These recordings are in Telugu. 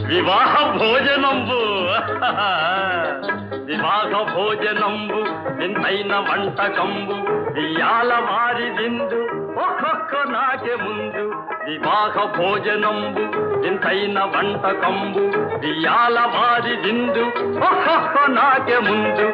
వివాహ భోజనంబు వివాహ భోజనంబు వింతైన వంటకంబు ఇయాల వారి విందు ఒక్కొక్క నాకే ముందు వివాహ భోజనంబు వింతైన వంటకంబు ఇయాల వారి విందు ఒక్కొక్క నాకే ముందు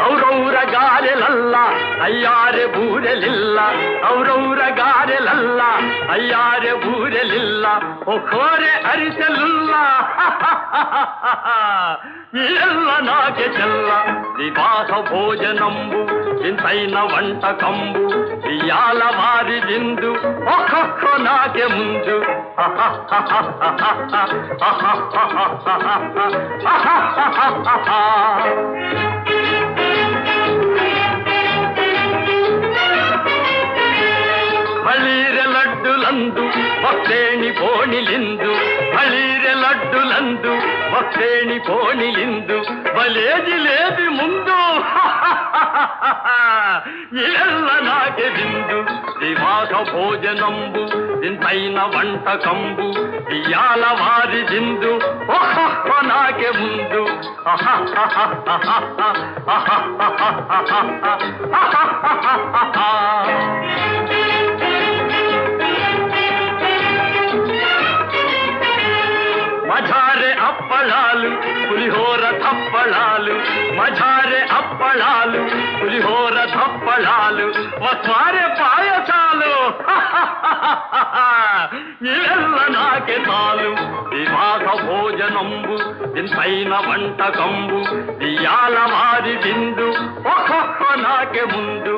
ಔರೌರ ಗಾರೆಲಲ್ಲ ಅಯ್ಯಾರೆ ಬೂರೆಲಿಲ್ಲ ಔರೌರ ಗಾರೆಲಲ್ಲ ಅಯ್ಯಾರೆ ಬೂರೆಲಿಲ್ಲ ಒಖೋರೆ ಅರಿಸಲುಲ್ಲ ಎಲ್ಲ ನಾಗೆ ಚೆಲ್ಲ ವಿವಾಹ ಭೋಜನಂಬು ಇಂತೈನ వంటకంబు ఇయాల వారి విందు ఒక్కొక్క నాకే ముందు ಬಳೀರೆ ಲಡ್ಡುಲಂದು ಭಕ್ತೇಣಿ ಬೋಣಿಲಿಂದು ಬಳೀರೆ ಲಡ್ಡುಲಂದು ಭಕ್ತೇಣಿ ಬೋಣಿಲಿಂದು ಬಲೇಜಿ లేది ముందు ಎಲ್ಲ నాకే విందు వివాహ భోజనంబు ఇంతైన వంటకంబు ఇయాల వారి విందు ఒక్కొక్క నాకే ముందు మజారే అప్పళాలు పులిహోర తప్పళాలు మజారే అప్పళాలు పులిహోర తప్పళాలు వస్వారే పాయసాలు ఇవెల్ల నాకే చాలు వివాహ భోజనంబు ఇంతైన వంటకంబు ఇయాల వారి విందు ఒక్కొక్క నాకే ముందు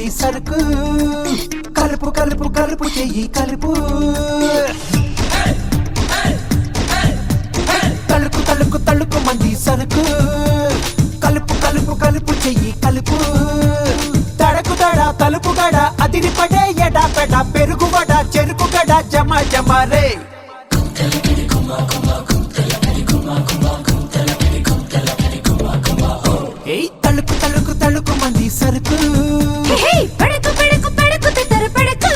మంది సరుకు కలుపు కలుపు కలుపు చెయ్యి కలుపు తళుకు తళుకు తళుకు మంది సరుకు కలుపు కలుపు కలుపు చెయ్యి కలుపు తడకు తడ తలుపు గడ అదిరి పడే ఎడా పెడ పెరుగు వడ చెరుకు గడ జమ జమ రే ఏయ్ తళుకు తళుకు తళుకు మంది సరుకు పడకు పడకు పడకు తెర పడకు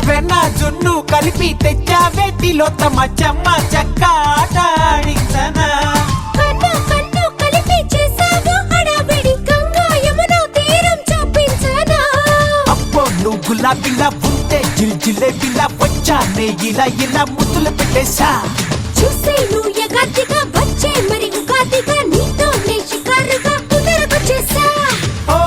వెన్న జున్ను కలిపి తెచ్చావే తిలోత్తమ చెమ్మ చెక్క ఆట ఆడించనా కన్ను కన్ను కలిపి చేసావు హడావిడి గంగా యమున తీరం చూపించనా అప్పో నువ్వు గులాబీలా ఉంటే జిల్జిలేబీలా వచ్చానే ఇలా ఇలా ముద్దులు పెట్టేశా చూసే నువ్వు ఎగాదిగా వచ్చే మరి ఉగాదిగా నీతో నే షికారుగా కుదరకు చేసా ఓ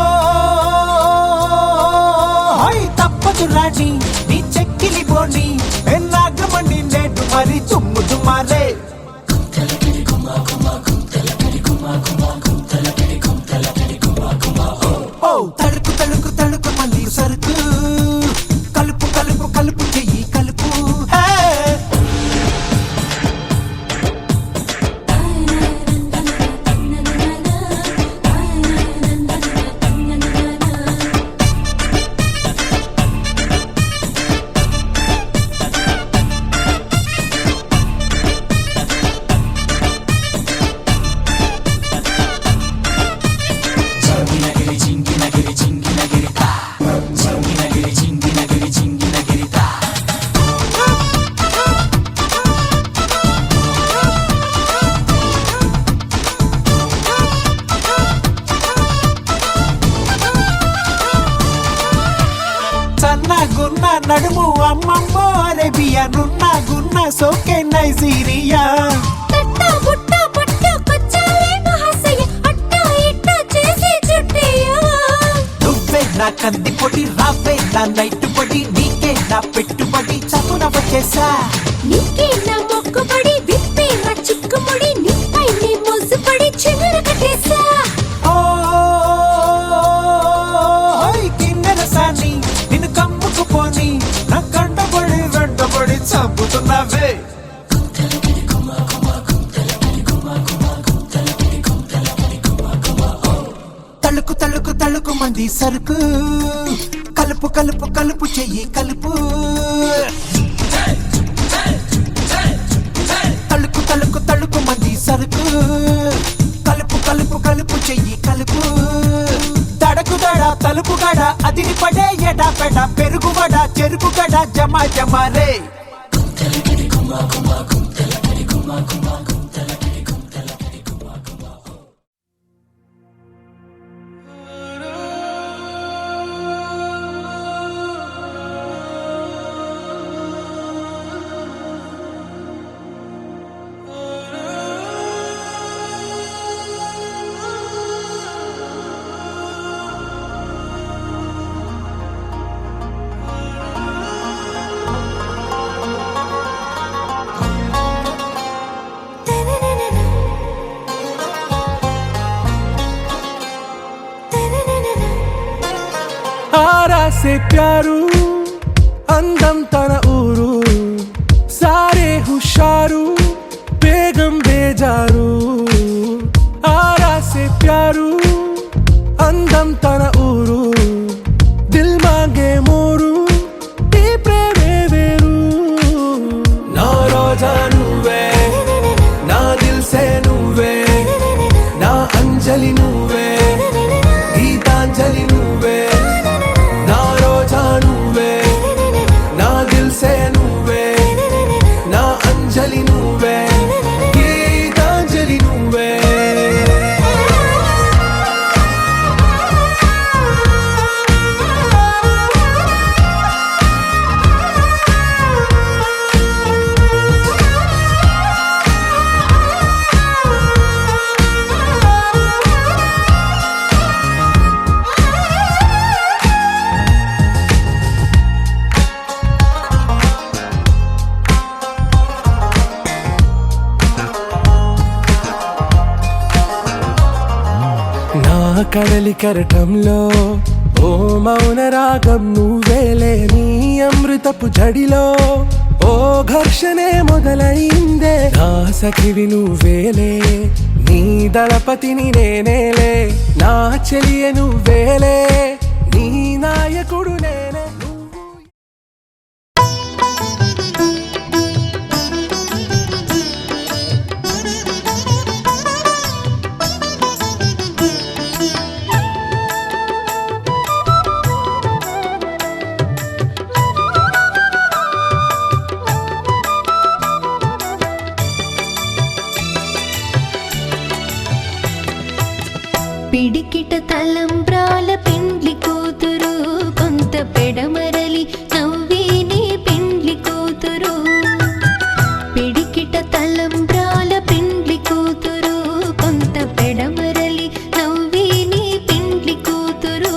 హై తప్పదు రాణి నీ చెక్కిలి బోని నాగమణి నేడు మరి చుమ్ము చుమ్మాలే ఓ తడుకు తడుకు తడుకు మళ్ళీ సరుకు కలుపు కలుపు కలుపు చెయ్యి కలుపు హే సన్నగున్న నడుము అమ్మమ్మ అరేబియా నున్న గున్న సోకే నైజీరియా తట్ట బుట్ట పట్ట కొచ్చాలే మహాశయ అట్ట ఇట్ట చేసి చుట్టయ్యా నువ్వే నా కంది పొడి రావే నా నైట్ పొడి నీకే నా పెట్టుబడి చదువున వచ్చేసా నీకే నా మొక్కుబడి విప్పే నా చిక్కుముడి నీపై నీ మోసుపడి చిగురు కట్టేసా ఓ హోయ్ కిన్నెల సాని నిన్ను కమ్ముకుపోని నా కంటబడి వెంటబడి చంపుతున్నావే తళుకు తళుకు తళుకు మంది సరుకు కలుపు కలుపు కలుపు చెయ్యి కలుపు తళుకు తళుకు తళుకు మంది సరుకు కలుపు కలుపు కలుపు చెయ్యి కలుపు తడకు దడ తలుపు గడ అదిరి పడే ఎడా పెడ పెరుగు వడ చెరుకు గడ జమ జమ రే से प्यारू అందం తన ఊరు సారే హుషారు బేగం బేజారు ఆరా से प्यारू అందం తన ఊరు దిల్ మాంగే మోరు ఈ ప్రేమే వేరు నా రోజా నువ్వే నా దిల్ సే నువ్వే నా అంజలి నువ్వే గీతాంజలి నువ్వే నా రోజా నువ్వే నా దిల్ సే నువ్వే నా అంజలి నువ్వే కడలి కెరటంలో ఓ మౌన రాగం నువ్వేలే, నీ అమృతపు జడిలో ఓ ఘర్షణే మొదలైందే. నా సఖివి నువ్వేలే, నీ దళపతిని నేనేలే, నా చెలియ నువ్వేలే, నీ నాయకుడు నేనే. పిడికిట తలంబ్రాల పెండ్లి కూతురు, కొంత పెడమరలి నవ్విని పెండ్లి కూతురు. పిడికిట తలంబ్రాల పెండ్లి కూతురు, కొంత పెడమరలి నవ్విని పెండ్లి కూతురు.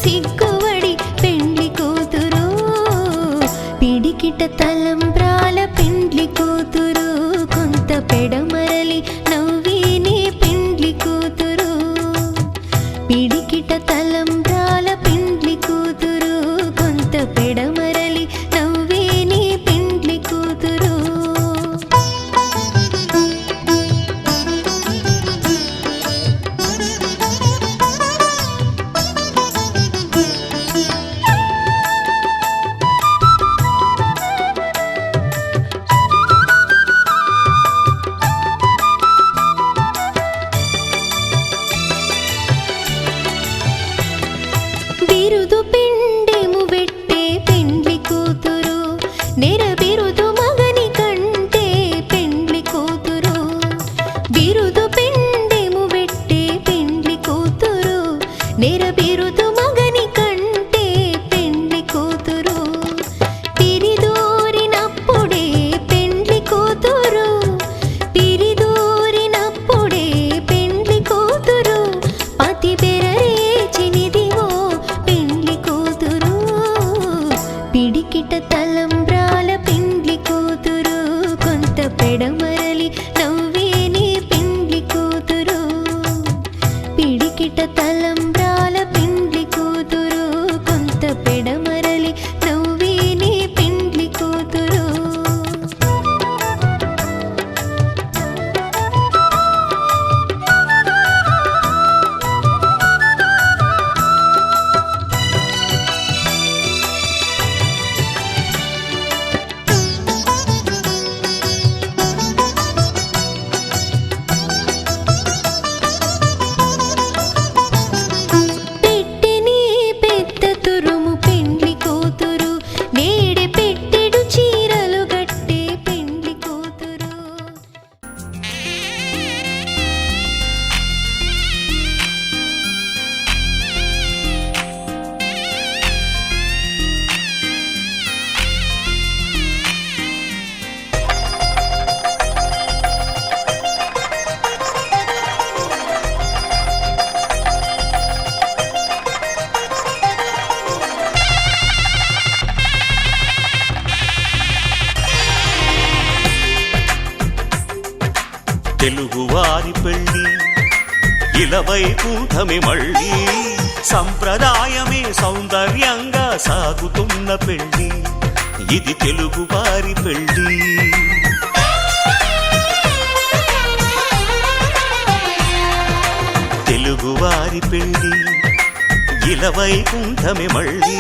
సిగ్గువడి పెండ్లి కూతురు, పిడికిట తలంబ్రాల పెండ్లి కూతురు, కొంత పెడమరలి నవ్విని పెండ్లి కూతురు. పిడికిట తలంబ్రాల పెండ్లి కూతురు, కొంత పెడమరలి నవ్విని పెండ్లి కూతురు. బిరుదు పిండెము పెట్టే పెండ్లి కూతురు, నెర బిరుదు మగని కంటే పెండ్లి కూతురు. బిరుదు పిండెము పెట్టే పెండ్లి కూతురు, నెర బిరుదు మగని కంటే పెండ్లి కూతురు. పిరిదూరినప్పుడే పెండ్లి కూతురు, పిరిదూరినప్పుడే పెండ్లి కూతురు. పతి బెరరేచినిదివో పెండ్లి కూతురు, పిడికిట తలంబ్రాల పెండ్లి కూతురు, కొంత పెడమరలి నవ్విని పెండ్లి కూతురు. పిడికిట తలంబ్రాల పెండ్లి కూతురు, కొంత పెడమరలి నవ్విని పెండ్లి కూతురు. పెట్టెని పెద్ద తురుము పెండ్లి కూతురు, నేడే పెట్టెడు చీరలు గట్టే పెండ్లి కూతురు. తెలుగువారి పెళ్ళి ఇలవై కూటమి మళ్ళీ, సంప్రదాయమే సౌందర్యంగా సాగుతున్న పెళ్ళి, ఇది తెలుగువారి పెళ్ళి. తెలుగువారి పెళ్ళి ఇలవై కూటమి మళ్ళీ,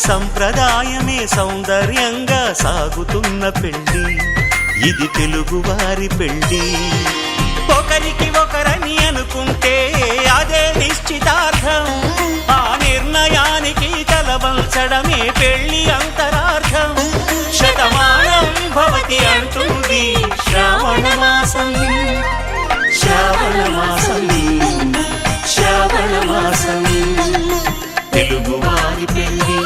సంప్రదాయమే సౌందర్యంగా సాగుతున్న పెళ్లి ఇది తెలుగువారి పెళ్లి ఒకరికి ఒకరని అనుకుంటే అదే నిశ్చితార్థం ఆ నిర్ణయానికి తలవంచడమే పెళ్లి అంతరార్థం శతమానం భవతి అంటుంది శ్రావణ మాసం శ్రావణ మాసం శ్రావణ మాసం తెలుగువారి పెళ్లి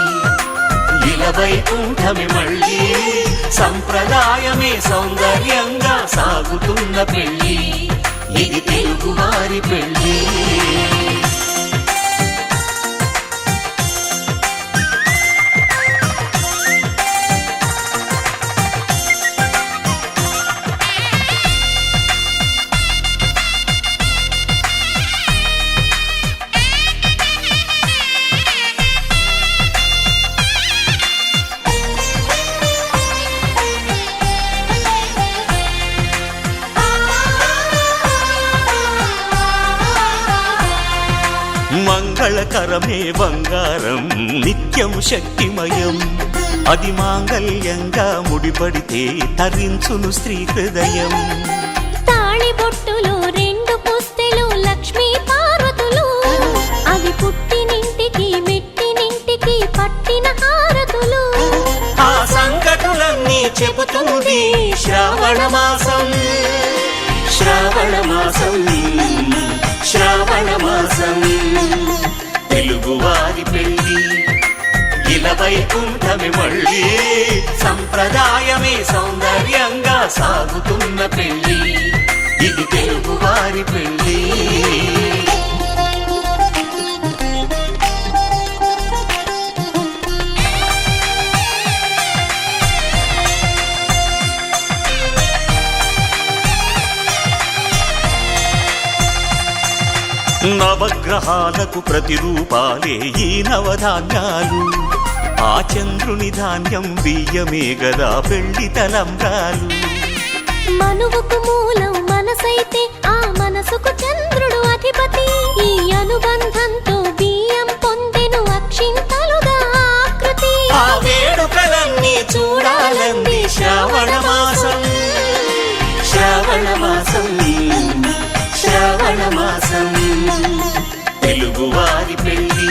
ఇలవైకుంఠమి మళ్ళీ సంప్రదాయమే సౌందర్యంగా సాగుతున్న పెళ్లి ఇది తెలుగువారి పెళ్లి మంగళకరమే బంగారం నిత్యం శక్తిమయం అది మాంగళ్యంగా ముడిపడితే తరించును స్త్రీ హృదయం తాళిబొట్టులో రెండు పుస్తెలు లక్ష్మీ పార్వతులు అవి పుట్టినింటికి మెట్టినింటికి పట్టిన హారతులు ఆ సంకటులన్నీ చెబుతుంది శ్రావణ మాసం శ్రావణ మాసం శ్రావణ మాసం తెలుగువారి పెళ్లి ఇలవైకుంఠమి మళ్ళీ సంప్రదాయమే సౌందర్యంగా సాగుతున్న పెళ్లి ఇది తెలుగువారి పెళ్లి నవగ్రహాలకు ప్రతిరూపాలే ఈ నవధాన్యాలు ఆ చంద్రుని ధాన్యం బియ్యమే గదా పెళ్లి తలంబ్రాలు మనువుకు మూలం మనసైతే ఆ మనసుకు చంద్రుడు అధిపతి ఈ అనుబంధంతో బియ్యం పొందెను అక్షింతలుగా ఆకృతి ఆ వేడుకలన్నీ చూడాలంది శ్రావణ మాసం శ్రావణ మాసం శ్రావణ మాసం తెలుగువారి పెళ్లి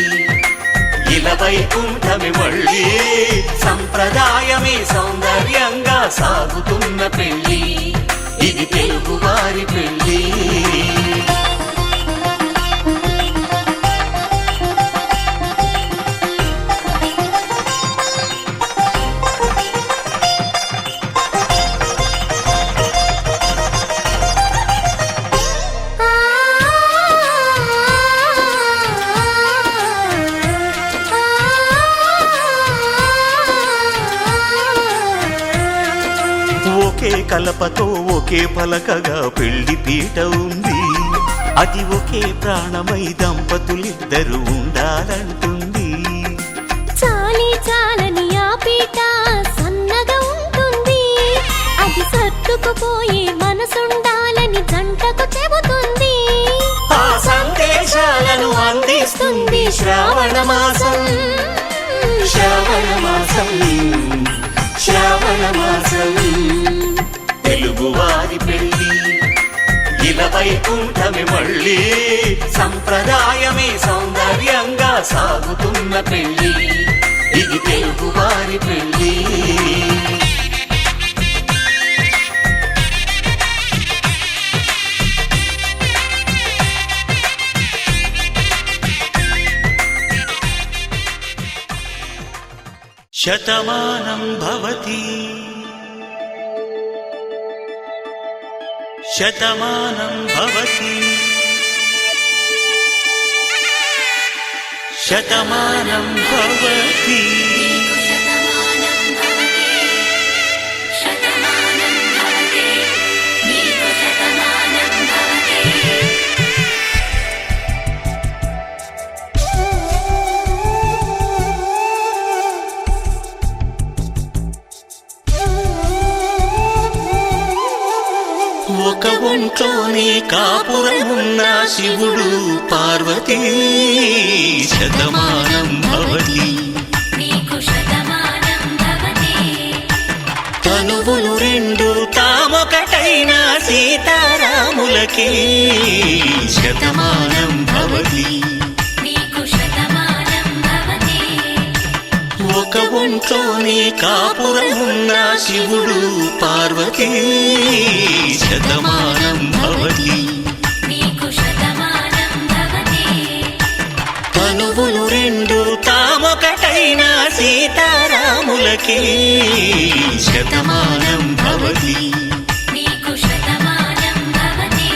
ఇలవైకుంఠమి మళ్ళీ సంప్రదాయమే సౌందర్యంగా సాగుతున్న పెళ్లి ఇది తెలుగువారి పెళ్లి ఒకే కలపతో ఒకే పలకగా పెళ్లి పీట ఉంది అది ఒకే ప్రాణమై దంపతులిద్దరు ఉండాలంటుంది చాలి చాలని ఆ పీట సన్నగా ఉంటుంది అది సర్దుకుపోయే మనసుండాలని జంటకు చెబుతుంది ఆ సందేశాలను అందిస్తుంది శ్రావణ మాసం శ్రావణ మాసం శ్రావణ మాసం తెలుగువారి పెళ్లి ఇలవైకుంఠమి మళ్ళీ సంప్రదాయమే సౌందర్యంగా సాగుతున్న పెళ్లి ఇది తెలుగువారి పెళ్లి శతమానం భవతి శతమానం భవతి శతమానం భవతి ఒక ఒంట్లోనే కాపురమున్న శివుడు పార్వతీ శతమానం భవతి నీకు తనువులు రెండు తామొకటైన సీతారాములకి శతమానం భవతి నీకు శతమానం భవతి ఒక ఒంట్లోనే కాపురమున్న శివుడు పార్వతీ శతమానం భవతి నీకు శతమానం భవతి తనువులు రెండు తామొకటైన సీతారాములకి శతమానం భవతి నీకు శతమానం భవతి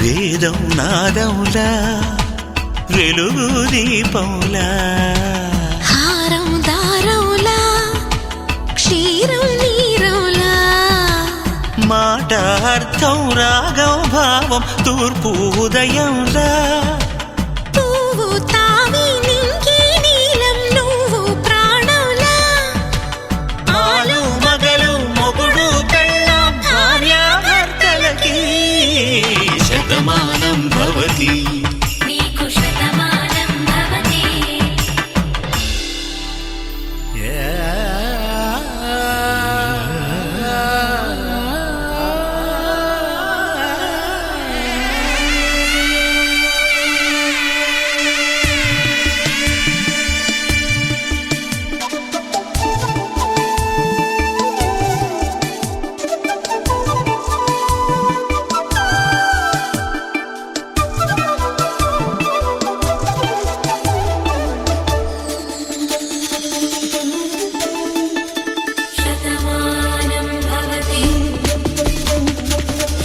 వేదం నాదములా వెలుగు దీపములా హారం దారంలా క్షీరం నీరంలా మాట అర్థం రాగం భావం తూర్పు ఉదయంలా పువ్వు తావి నింగి నీలం నువ్వు ప్రాణంలా ఆలు మగలు మొగుడు పెళ్ళాం భార్యాభర్తలకి శతమానం భవతి నీకు శతమానం భవతి శతమానం భవతి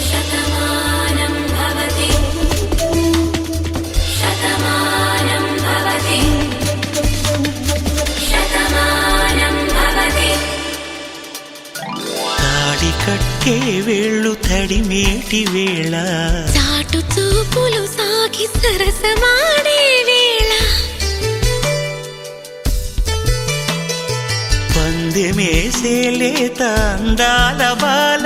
శతమానం భవతి శతమానం భవతి శతమానం భవతి తాడి కట్టే వేళ్ళు తడిమేటి వేళ చాటు చూపులు సాగి సరసమాడే వేళ పందెమేసే లేత అందాల బాల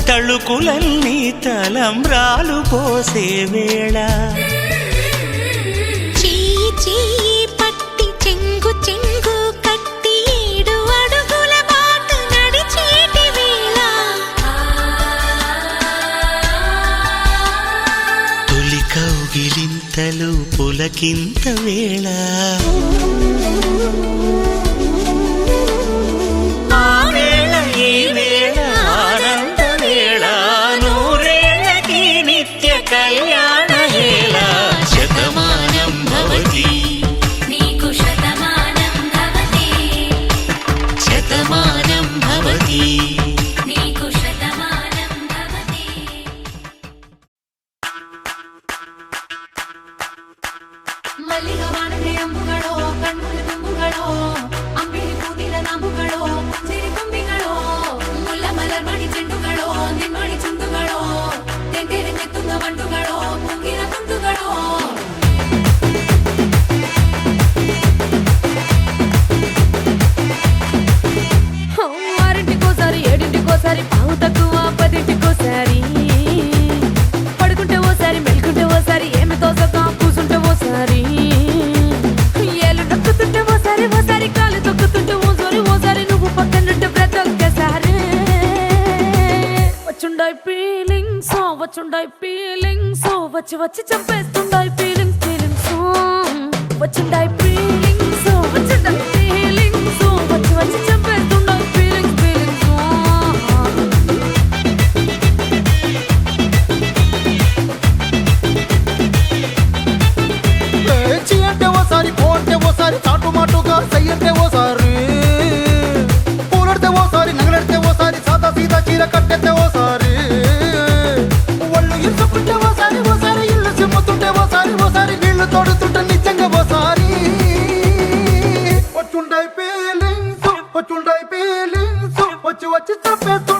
తళుకులన్నీ తలంబ్రాలు పోసే వేళ చెయ్యి చెయ్యి పట్టి చెంగు చెంగు కట్టి 7 అడుగుల బాట నడిచేటి వేళ తొలి కౌగిలింతలు పులకింత వేళ ఆ వేళ ఈ వేళ ఆనంద వేళ నూరేళ్ళకి నిత్య కళ్యాణ వేళ శతమానం భవతి నీకు శతమానం భవతి శతమానం భవతి నీకు శతమానం భవతి ಮಲ್ಲಿಗ ವಾಣದೆ ಅಂಬುಗಳೋ ಕಣ್ಣುಗಳ ತುಂಬುಗಳೋ ಅಂಬಿಳಿ ಕೂದಿಲ ನಾಂಬುಗಳೋ ಸಿರಿ ತುಂಬಿಗಳೋ ಮುಲ್ಲ ಮಲರ್ ಮಣಿ ಚೆಂಡುಗಳೋ ನಿಮ್ಮಣಿ ಚುಂಡುಗಳೋ ತೆಂಟೆರೆ ತೆತ್ತುಂಗ ಬಂಡುಗಳೋ ಮುಗಿನ ತುಂಡುಗಳೋ ఆరింటికోసారి 7ంటికోసారి పావు తక్కువ 10ంటికోసారి పడుకుంటే ఓసారి మెలుకుంటే ఓసారి ఏమి తోసక కూసుంటే ఓసారి ఏళ్ళు నొక్కుతుంటే ఓసారి ఓసారి కాలు తొక్కుతుంటే ఓసారి నువ్వు పక్కనుంటే ప్రతి ఒక్కసారి వచ్చుండాయి ఫీలింగ్స్ వచ్చి వచ్చి చంపేస్తుండాయి ఫీలింగ్స్ వచ్చుండాయి ఫీలింగ్స్ వచ్చి వచ్చి చంపేస్తుండాయి ఫీలింగ్స్ చి అంటే ఓసారి పో అంటే ఓసారి చాటు మాటుగా సై అంటే ఓసారి పూలడితే ఓసారి నగలడితే ఓసారి సాదా సీదా చీర కట్టెత్తే ఓసారి ఒళ్ళు ఇరుచుకుంటే ఓసారి ఇల్లు చిమ్ముతుంటే ఓసారి వచ్చి తప్పేస్తూ